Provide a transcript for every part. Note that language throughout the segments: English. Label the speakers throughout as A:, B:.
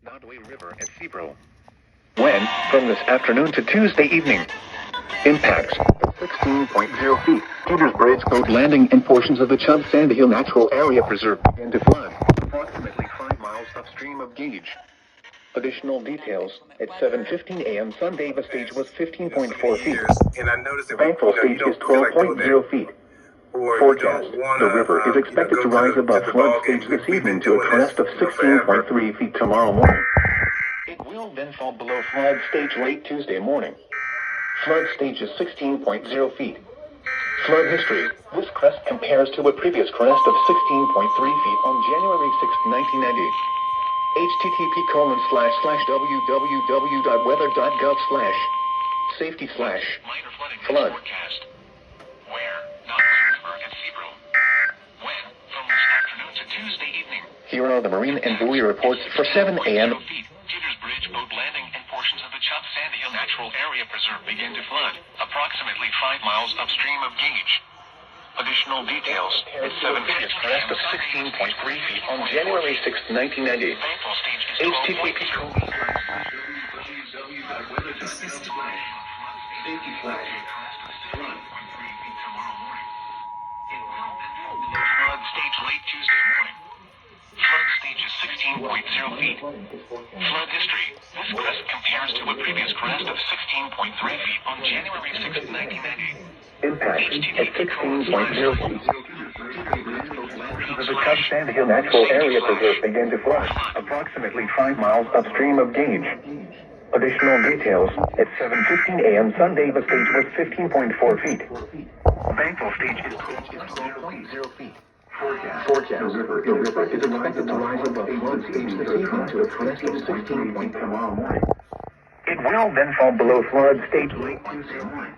A: Nottoway River at Cebro. When, from this afternoon to Tuesday evening, impacts 16.0 feet. Peters Bridge Boat Landing and portions of the Chubb Sandy Hill Natural Area Preserve begin to flood, approximately 5 miles upstream of Gage. Additional details, at 7:15 a.m. Sunday the stage was 15.4 feet. Bankville stage is 12.0 feet. Forecast, the river is expected to rise above flood stage this evening to a crest of 16.3 feet tomorrow morning. It will then fall below flood stage late Tuesday morning. Flood stage is 16.0 feet. Flood history, this crest compares to a previous crest of 16.3 feet on January 6, 1990. http://www.weather.gov/safety/flood. Here are the marine and buoy reports for 7 a.m.
B: Peters Bridge Boat Landing and portions of the Chubb Sandy Hill Natural Area Preserve begin to flood, approximately 5 miles upstream of Gage. Additional details at 7:50
A: crest of 16.3 feet on January 6, 1990.
B: Flood stage late Tuesday morning. Flood stage is 16.0 feet. Flood history. This crest compares to a previous crest of 16.3 feet on January 6, 1990.
A: Impact at 16.0 feet. The Chubb Sandy Hill Natural Area Preserve began to flood, approximately 5 miles upstream of Gage. Additional details, at 7:15 a.m. Sunday the stage was 15.4 feet. Bankville stage is 12.0 feet. Forecast, the river is expected to rise above flood stage this evening to a crest of 16 feet tomorrow morning. It will then fall below flood stage late Tuesday morning.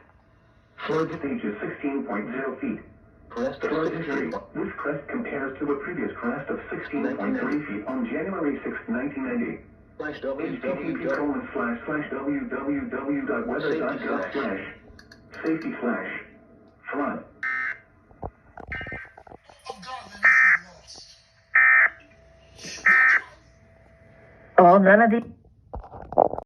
A: Flood stage is 16.0 feet. Crest of flood history. This crest compares to a previous crest of 16.3 feet on January 6, 1990. http://www.weather.gov/safety/flood.
C: Oh, none of these.